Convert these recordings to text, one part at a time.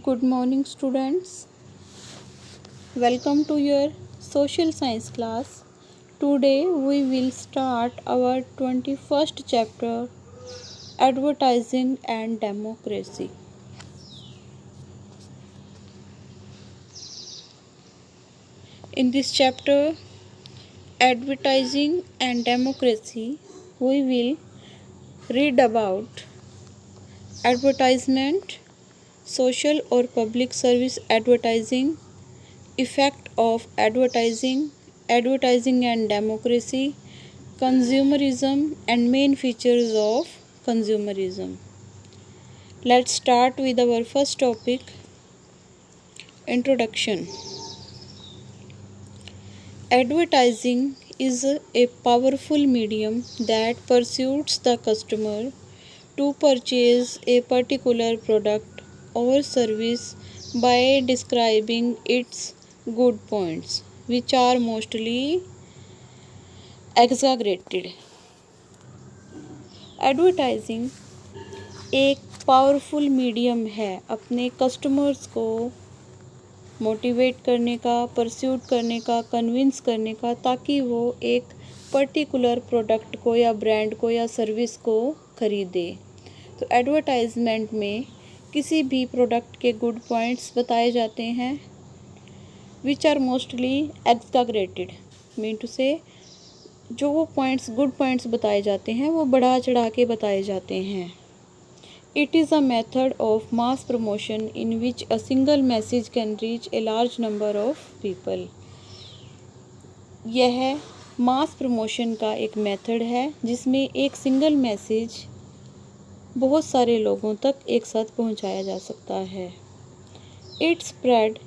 Good morning, students. Welcome to your social science class. Today we will start our 21st chapter, Advertising and Democracy. In this chapter, Advertising and Democracy, we will read about advertisement, social or public service advertising, effect of advertising, advertising and democracy, consumerism and main features of consumerism. Let's start with our first topic, introduction. Advertising is a powerful medium that pursues the customer to purchase a particular product or service by describing its good points, which are mostly exaggerated. Advertising एक powerful medium है अपने customers को motivate करने का, pursuit करने का, convince करने का, ताकि वो एक पर्टिकुलर प्रोडक्ट को या ब्रांड को या सर्विस को खरीदे। तो एडवर्टाइजमेंट में किसी भी प्रोडक्ट के गुड पॉइंट्स बताए जाते हैं, which are mostly exaggerated, mean to say जो वो पॉइंट्स गुड पॉइंट्स बताए जाते हैं वो बढ़ा चढ़ा के बताए जाते हैं। It is a method of mass promotion in which a single message can reach a large number of people. यह मास प्रमोशन का एक मेथड है जिसमें एक सिंगल मैसेज बहुत सारे लोगों तक एक साथ पहुंचाया जा सकता है। It spread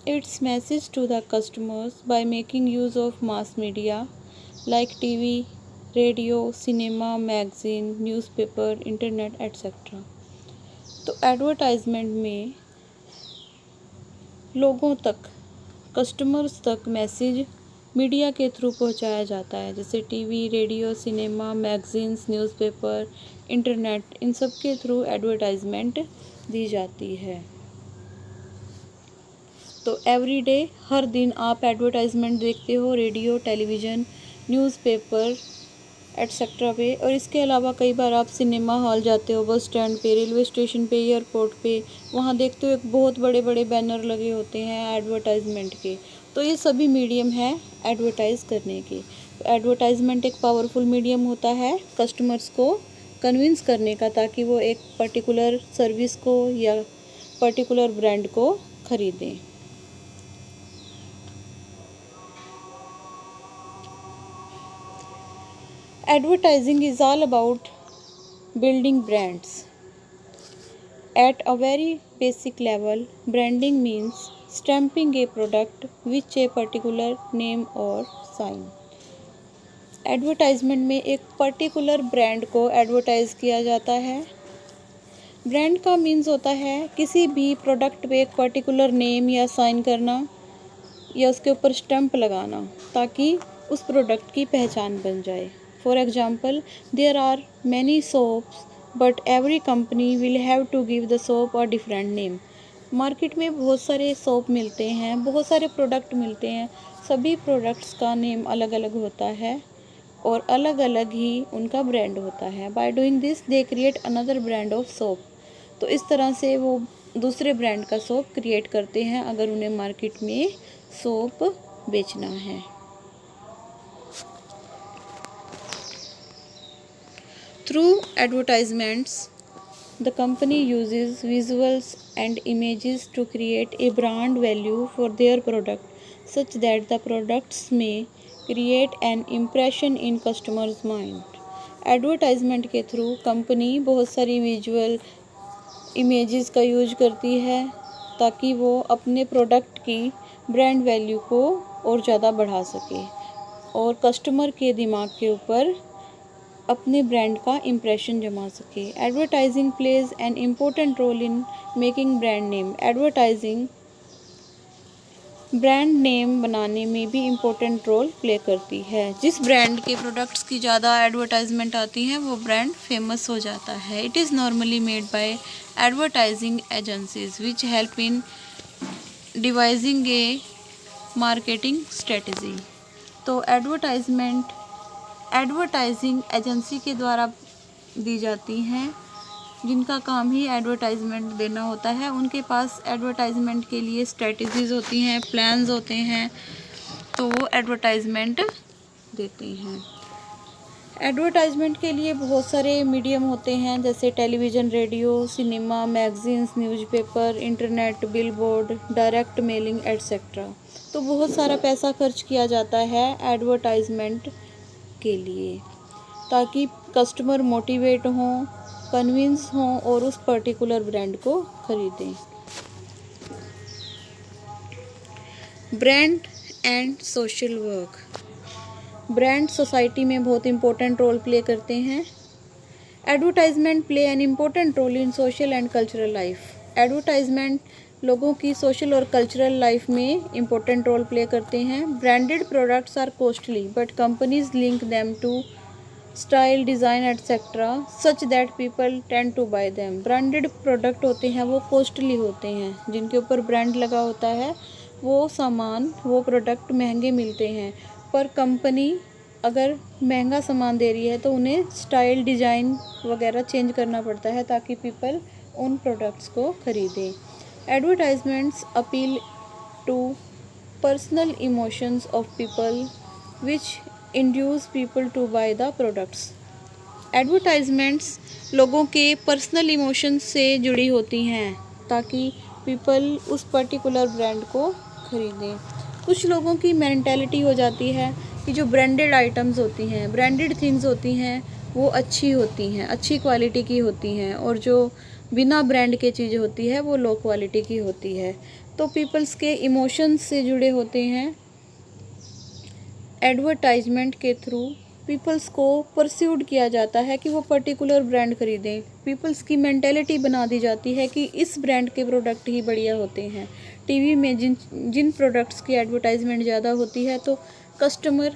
its message to the customers by making use of mass media like TV, radio, cinema, magazine, newspaper, internet etcetera. तो एडवर्टाइजमेंट में लोगों तक, कस्टमर्स तक मैसेज मीडिया के थ्रू पहुंचाया जाता है, जैसे TV, radio, cinema, magazines, newspaper, internet, इन सब के थ्रू एडवर्टाइजमेंट दी जाती है। तो एवरीडे, हर दिन आप एडवर्टाइजमेंट देखते हो रेडियो, टेलीविज़न, न्यूज़पेपर एट्सेट्रा पे। और इसके अलावा कई बार आप सिनेमा हॉल जाते हो, बस स्टैंड पे, रेलवे स्टेशन पे, एयरपोर्ट पे, वहाँ देखते हो एक बहुत बड़े बड़े बैनर लगे होते हैं एडवर्टाइजमेंट के। तो ये सभी मीडियम है एडवर्टाइज़ करने के। तो एडवर्टाइजमेंट एक पावरफुल मीडियम होता है कस्टमर्स को कन्विंस करने का, ताकि वो एक पर्टिकुलर सर्विस को या पर्टिकुलर ब्रांड को खरीदें। Advertising is all about building brands. At a very basic level, branding means stamping a product with a particular name or sign. Advertisement में एक पर्टिकुलर ब्रांड को एडवर्टाइज किया जाता है। ब्रांड का मीन्स होता है किसी भी प्रोडक्ट पे एक पर्टिकुलर नेम या साइन करना या उसके ऊपर स्टैंप लगाना, ताकि उस प्रोडक्ट की पहचान बन जाए। For example, there are many soaps, but every company will have to give the soap a different name. Market में बहुत सारे सोप मिलते हैं, बहुत सारे प्रोडक्ट मिलते हैं, सभी प्रोडक्ट्स का नेम अलग अलग होता है और अलग अलग ही उनका ब्रांड होता है। By doing this, they create another brand of soap. तो इस तरह से वो दूसरे ब्रांड का सोप क्रिएट करते हैं अगर उन्हें मार्केट में सोप बेचना है। Through advertisements, the company uses visuals and images to create a brand value for their product, such that the products may create an impression in customers' mind. Advertisement के through company बहुत सारी visual images का use करती है ताकि वो अपने product की ब्रांड वैल्यू को और ज़्यादा बढ़ा सके और कस्टमर के दिमाग के ऊपर अपने ब्रांड का इम्प्रेशन जमा सके। Advertising plays an important role in making brand name. Advertising brand name बनाने में भी इम्पोर्टेंट रोल प्ले करती है। जिस ब्रांड के प्रोडक्ट्स की ज़्यादा एडवर्टाइजमेंट आती है वो ब्रांड फेमस हो जाता है। It is normally made by advertising agencies which help in devising A marketing strategy. तो एडवर्टाइजिंग एजेंसी के द्वारा दी जाती हैं, जिनका काम ही एडवर्टाइजमेंट देना होता है। उनके पास एडवर्टाइजमेंट के लिए स्ट्रेटजीज होती हैं, प्लान्स होते हैं, तो वो एडवर्टाइजमेंट देते हैं। एडवर्टाइजमेंट के लिए बहुत सारे मीडियम होते हैं, जैसे television, radio, cinema, magazines, newspaper, internet, billboard, direct mailing etcetera. तो बहुत सारा पैसा खर्च किया जाता है एडवर्टाइजमेंट के लिए, ताकि कस्टमर मोटिवेट हों, कन्विंस हों और उस पर्टिकुलर ब्रांड को खरीदें। Brand and social work. Brand society में बहुत इंपॉर्टेंट रोल प्ले करते हैं। Advertisement play an important role in social and cultural life. Advertisement लोगों की सोशल और कल्चरल लाइफ में इम्पोर्टेंट रोल प्ले करते हैं। Branded products are costly but companies link them to style, design etcetera such that people tend to buy them. Branded product होते हैं वो costly होते हैं, जिनके ऊपर ब्रांड लगा होता है, वो सामान, वो प्रोडक्ट महंगे मिलते हैं, पर कंपनी अगर महंगा सामान दे रही है तो उन्हें स्टाइल, डिज़ाइन वगैरह चेंज करना पड़ता है ताकि पीपल उन प्रोडक्ट्स को खरीदें। Advertisements appeal to personal emotions of people which induce people to buy the products. Advertisements लोगों के पर्सनल इमोशंस से जुड़ी होती हैं ताकि पीपल उस पर्टिकुलर ब्रांड को खरीदें। कुछ लोगों की मेंटालिटी हो जाती है कि जो ब्रांडेड आइटम्स होती हैं, ब्रांडेड थिंग्स होती हैं, वो अच्छी होती हैं, अच्छी क्वालिटी की होती हैं, और जो बिना ब्रांड के चीज़ होती है वो लो क्वालिटी की होती है। तो पीपल्स के इमोशंस से जुड़े होते हैं। एडवर्टाइजमेंट के थ्रू पीपल्स को परस्यूड किया जाता है कि वो पर्टिकुलर ब्रांड खरीदें। पीपल्स की मेंटेलिटी बना दी जाती है कि इस ब्रांड के प्रोडक्ट ही बढ़िया होते हैं। टीवी में जिन प्रोडक्ट्स की एडवर्टाइजमेंट ज़्यादा होती है तो कस्टमर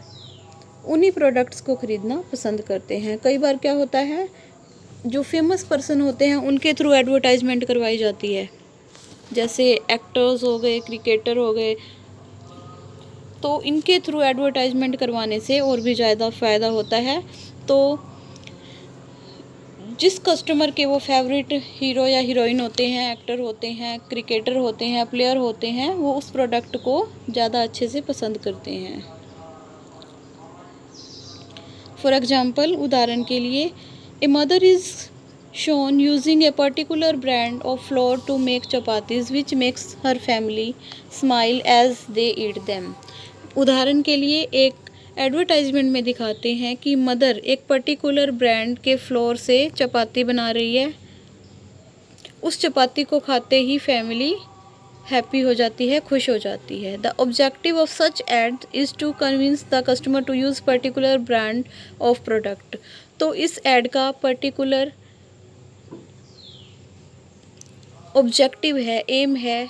उन्हीं प्रोडक्ट्स को ख़रीदना पसंद करते हैं। कई बार क्या होता है, जो फेमस पर्सन होते हैं उनके थ्रू एडवर्टाइजमेंट करवाई जाती है, जैसे एक्टर्स हो गए, क्रिकेटर हो गए, तो इनके थ्रू एडवर्टाइजमेंट करवाने से और भी ज़्यादा फ़ायदा होता है। तो जिस कस्टमर के वो फेवरेट हीरो या हीरोइन होते हैं, एक्टर होते हैं, क्रिकेटर होते हैं, प्लेयर होते हैं, वो उस प्रोडक्ट को ज़्यादा अच्छे से पसंद करते हैं। फॉर एग्जाम्पल, उदाहरण के लिए, a mother is shown using a particular brand of flour to make chapatis which makes her family smile as they eat them. उदाहरण के लिए एक एडवर्टाइजमेंट में दिखाते हैं कि मदर एक पर्टिकुलर ब्रांड के फ्लोर से चपाती बना रही है। उस चपाती को खाते ही फैमिली हैप्पी हो जाती है, खुश हो जाती है। The objective of such ad is to convince the customer to use particular brand of product. तो इस एड का पर्टिकुलर ऑब्जेक्टिव है, एम है,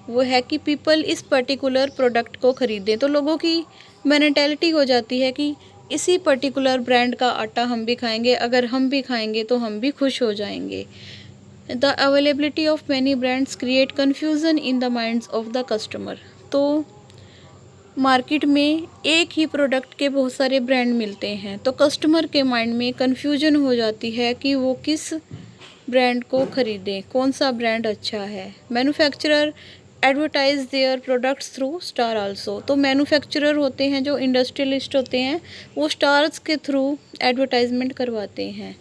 वो है कि पीपल इस पर्टिकुलर प्रोडक्ट को ख़रीदें। तो लोगों की मेंटालिटी हो जाती है कि इसी पर्टिकुलर ब्रांड का आटा हम भी खाएंगे, अगर हम भी खाएंगे तो हम भी खुश हो जाएंगे। The availability of many brands create confusion in the minds of the customer. तो मार्केट में एक ही प्रोडक्ट के बहुत सारे ब्रांड मिलते हैं, तो कस्टमर के माइंड में कन्फ्यूजन हो जाती है कि वो किस ब्रांड को ख़रीदें, कौन सा ब्रांड अच्छा है। Manufacturer advertise their products through star also. तो मैन्युफैक्चरर होते हैं, जो इंडस्ट्रियलिस्ट होते हैं, वो स्टार्स के थ्रू एडवर्टाइजमेंट करवाते हैं।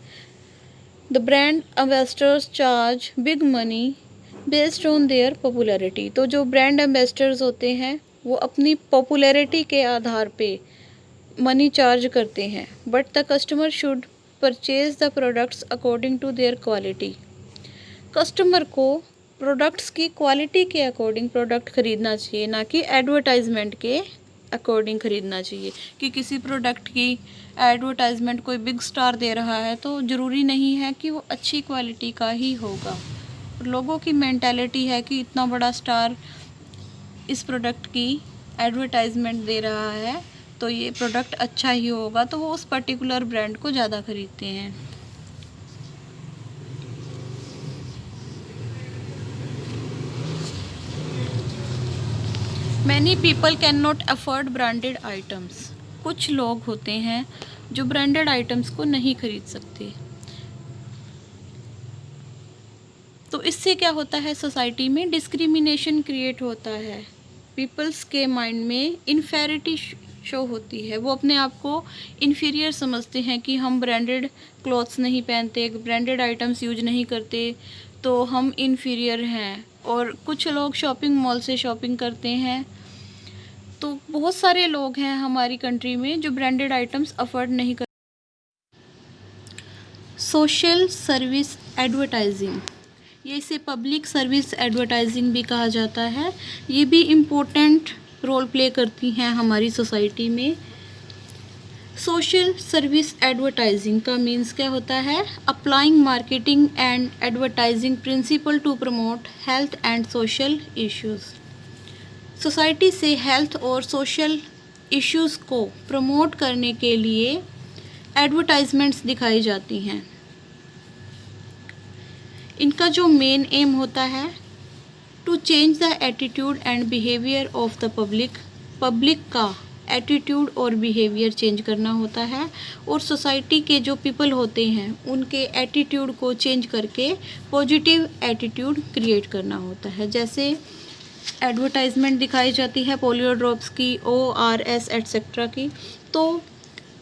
The brand ambassadors charge big money based on their popularity. तो जो ब्रांड एम्बेसडर्स होते हैं वो अपनी पॉपुलैरिटी के आधार पे मनी चार्ज करते हैं। But the customer should purchase the products according to their quality. Customer को प्रोडक्ट्स की क्वालिटी के अकॉर्डिंग प्रोडक्ट ख़रीदना चाहिए, ना कि एडवर्टाइजमेंट के अकॉर्डिंग ख़रीदना चाहिए। कि किसी प्रोडक्ट की एडवर्टाइजमेंट कोई बिग स्टार दे रहा है तो ज़रूरी नहीं है कि वो अच्छी क्वालिटी का ही होगा। लोगों की मेंटालिटी है कि इतना बड़ा स्टार इस प्रोडक्ट की एडवर्टाइजमेंट दे रहा है तो ये प्रोडक्ट अच्छा ही होगा, तो वो उस पर्टिकुलर ब्रांड को ज़्यादा खरीदते हैं। Many people can not afford branded items. कुछ लोग होते हैं जो ब्रांडेड आइटम्स को नहीं खरीद सकते। तो इससे क्या होता है, सोसाइटी में डिस्क्रिमिनेशन क्रिएट होता है। पीपल्स के माइंड में इन्फेरिटी शो होती है, वो अपने आप को इन्फीरियर समझते हैं कि हम ब्रांडेड क्लॉथ्स नहीं पहनते, ब्रांडेड आइटम्स यूज नहीं करते, तो हम इन्फीरियर हैं। और कुछ लोग शॉपिंग मॉल से शॉपिंग करते हैं। तो बहुत सारे लोग हैं हमारी कंट्री में जो ब्रांडेड आइटम्स अफोर्ड नहीं कर। सोशल सर्विस एडवर्टाइजिंग, ये इसे पब्लिक सर्विस एडवर्टाइजिंग भी कहा जाता है। ये भी इम्पोर्टेंट रोल प्ले करती हैं हमारी सोसाइटी में। सोशल सर्विस एडवर्टाइजिंग का मीन्स क्या होता है, applying marketing and advertising principle to promote health and social issues. Society से हेल्थ और सोशल इश्यूज़ को प्रमोट करने के लिए एडवर्टाइजमेंट्स दिखाई जाती हैं। इनका जो मेन एम होता है, to change the attitude and behaviour of the public. Public का एटीट्यूड और बिहेवियर चेंज करना होता है, और सोसाइटी के जो पीपल होते हैं उनके एटीट्यूड को चेंज करके पॉजिटिव एटीट्यूड क्रिएट करना होता है। जैसे एडवर्टाइजमेंट दिखाई जाती है पोलियो ड्रॉप्स की, ORS एट्सेट्रा की, तो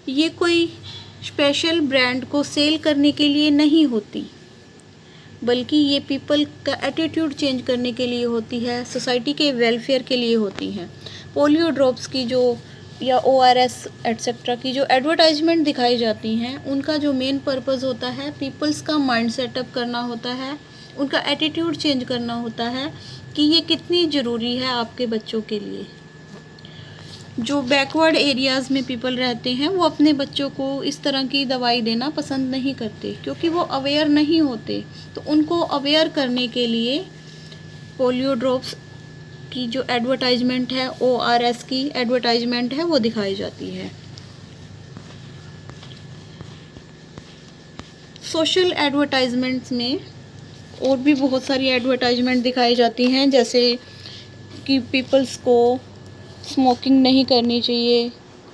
ये कोई स्पेशल ब्रांड को सेल करने के लिए नहीं होती, बल्कि ये पीपल का एटीट्यूड चेंज करने के लिए होती है, सोसाइटी के वेलफेयर के लिए होती हैं। पोलियो ड्रॉप्स की जो या ORS एट्सेट्रा की जो एडवर्टाइजमेंट दिखाई जाती हैं, उनका जो मेन पर्पस होता है पीपल्स का माइंड सेटअप करना होता है, उनका एटीट्यूड चेंज करना होता है कि ये कितनी ज़रूरी है आपके बच्चों के लिए। जो बैकवर्ड एरियाज़ में पीपल रहते हैं वो अपने बच्चों को इस तरह की दवाई देना पसंद नहीं करते, क्योंकि वो अवेयर नहीं होते। तो उनको अवेयर करने के लिए पोलियो ड्रॉप्स की जो एडवर्टाइजमेंट है, ORS की एडवर्टाइजमेंट है, वो दिखाई जाती है। सोशल एडवर्टाइजमेंट्स में और भी बहुत सारी एडवर्टाइजमेंट दिखाई जाती हैं, जैसे कि पीपल्स को स्मोकिंग नहीं करनी चाहिए,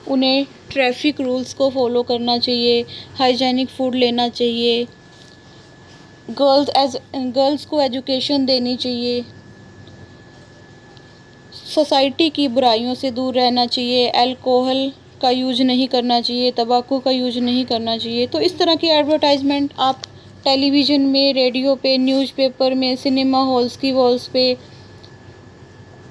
उन्हें ट्रैफिक रूल्स को फॉलो करना चाहिए, हाइजीनिक फूड लेना चाहिए, गर्ल्स को एजुकेशन देनी चाहिए, सोसाइटी की बुराइयों से दूर रहना चाहिए, अल्कोहल का यूज नहीं करना चाहिए, तंबाकू का यूज नहीं करना चाहिए। तो इस तरह की एडवर्टाइजमेंट आप टेलीविज़न में, रेडियो पे, न्यूज़पेपर में, सिनेमा हॉल्स की वॉल्स पे,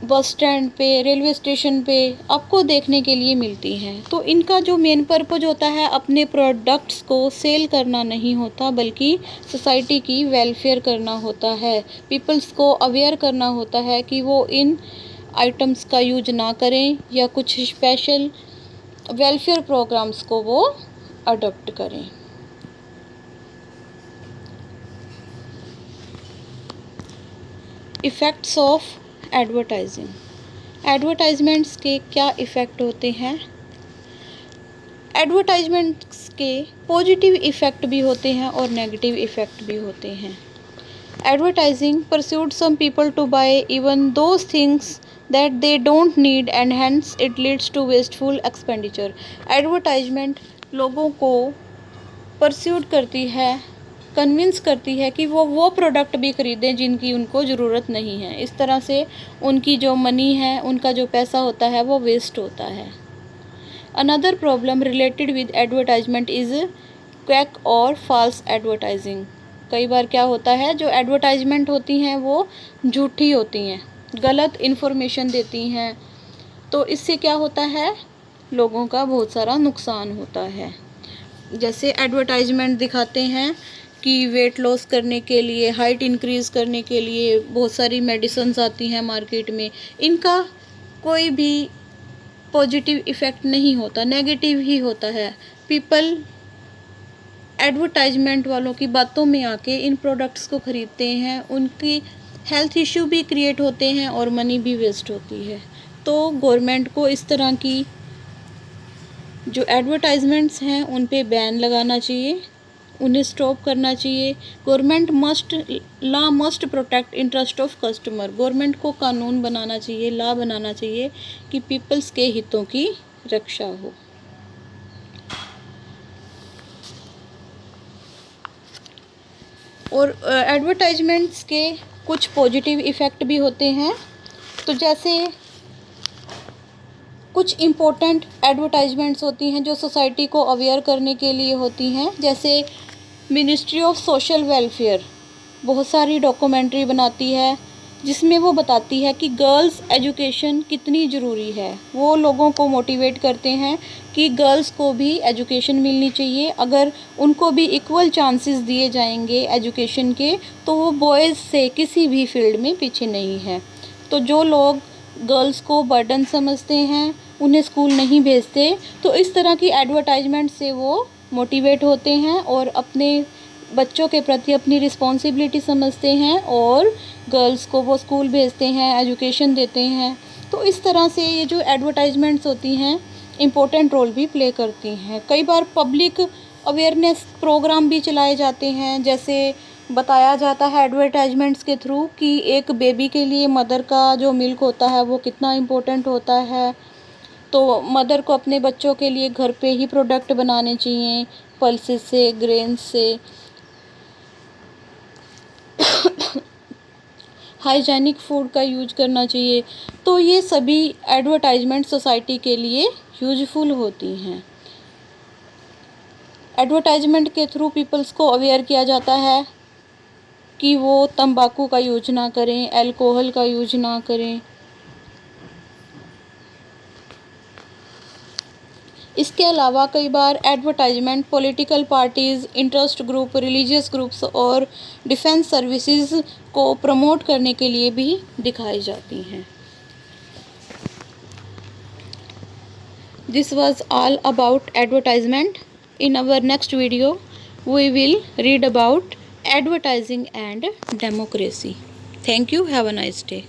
बस स्टैंड पे, रेलवे स्टेशन पे आपको देखने के लिए मिलती हैं। तो इनका जो मेन पर्पज होता है, अपने प्रोडक्ट्स को सेल करना नहीं होता, बल्कि सोसाइटी की वेलफेयर करना होता है। पीपल्स को अवेयर करना होता है कि वो इन आइटम्स का यूज ना करें, या कुछ स्पेशल वेलफेयर प्रोग्राम्स को वो अडॉप्ट करें। इफ़ेक्ट्स ऑफ एडवर्टाइजिंग, एडवर्टाइजमेंट्स के क्या इफ़ेक्ट होते हैं। एडवर्टाइजमेंट्स के पॉजिटिव इफ़ेक्ट भी होते हैं और नेगेटिव इफ़ेक्ट भी होते हैं। Advertising persuade some people to buy even those things that they don't need and hence it leads to wasteful expenditure. Advertisement लोगों को परस्यूड करती है, कन्विंस करती है कि वो प्रोडक्ट भी खरीदें जिनकी उनको ज़रूरत नहीं है। इस तरह से उनकी जो मनी है, उनका जो पैसा होता है, वो वेस्ट होता है। Another problem related with advertisement is quack और फॉल्स एडवर्टाइजिंग। कई बार क्या होता है, जो एडवर्टाइजमेंट होती हैं वो झूठी होती हैं, गलत इन्फॉर्मेशन देती हैं। तो इससे क्या होता है, लोगों का बहुत सारा नुकसान होता है। जैसे एडवर्टाइजमेंट दिखाते हैं कि वेट लॉस करने के लिए, हाइट इंक्रीज़ करने के लिए बहुत सारी मेडिसिन्स आती हैं मार्केट में, इनका कोई भी पॉजिटिव इफ़ेक्ट नहीं होता, नेगेटिव ही होता है। पीपल एडवर्टाइजमेंट वालों की बातों में आके इन प्रोडक्ट्स को ख़रीदते हैं, उनकी हेल्थ इशू भी क्रिएट होते हैं और मनी भी वेस्ट होती है। तो गवर्नमेंट को इस तरह की जो एडवर्टाइजमेंट्स हैं उन पे बैन लगाना चाहिए, उन्हें स्टॉप करना चाहिए। Government law must protect interest of customer. Government को कानून बनाना चाहिए, लॉ बनाना चाहिए कि पीपल्स के हितों की रक्षा हो। और एडवर्टाइजमेंट्स के कुछ पॉजिटिव इफ़ेक्ट भी होते हैं। तो जैसे कुछ इम्पोर्टेंट एडवर्टाइजमेंट्स होती हैं जो सोसाइटी को अवेयर करने के लिए होती हैं। जैसे मिनिस्ट्री ऑफ सोशल वेलफेयर बहुत सारी डॉक्यूमेंट्री बनाती है जिसमें वो बताती है कि गर्ल्स एजुकेशन कितनी ज़रूरी है। वो लोगों को मोटिवेट करते हैं कि गर्ल्स को भी एजुकेशन मिलनी चाहिए। अगर उनको भी इक्वल चांसेस दिए जाएंगे एजुकेशन के तो वो बॉयज़ से किसी भी फील्ड में पीछे नहीं है। तो जो लोग गर्ल्स को बर्डन समझते हैं, उन्हें स्कूल नहीं भेजते, तो इस तरह की एडवर्टाइजमेंट से वो मोटिवेट होते हैं और अपने बच्चों के प्रति अपनी रिस्पॉन्सिबिलिटी समझते हैं और गर्ल्स को वो स्कूल भेजते हैं, एजुकेशन देते हैं। तो इस तरह से ये जो एडवर्टाइजमेंट्स होती हैं इम्पोर्टेंट रोल भी प्ले करती हैं। कई बार पब्लिक अवेयरनेस प्रोग्राम भी चलाए जाते हैं। जैसे बताया जाता है एडवर्टाइजमेंट्स के थ्रू कि एक बेबी के लिए मदर का जो मिल्क होता है वो कितना इम्पोर्टेंट होता है। तो मदर को अपने बच्चों के लिए घर पे ही प्रोडक्ट बनाने चाहिए, पल्सेस से, ग्रेन्स से, हाइजेनिक फूड का यूज करना चाहिए। तो ये सभी एडवर्टाइजमेंट सोसाइटी के लिए यूजफुल होती हैं। एडवर्टाइजमेंट के थ्रू पीपल्स को अवेयर किया जाता है कि वो तंबाकू का यूज ना करें, अल्कोहल का यूज ना करें। इसके अलावा कई बार advertisement political parties, interest group, religious groups और डिफेंस सर्विसेज को प्रमोट करने के लिए भी दिखाई जाती हैं। This was all about advertisement. In our next video, we will read about advertising and democracy. Thank you. Have a nice day.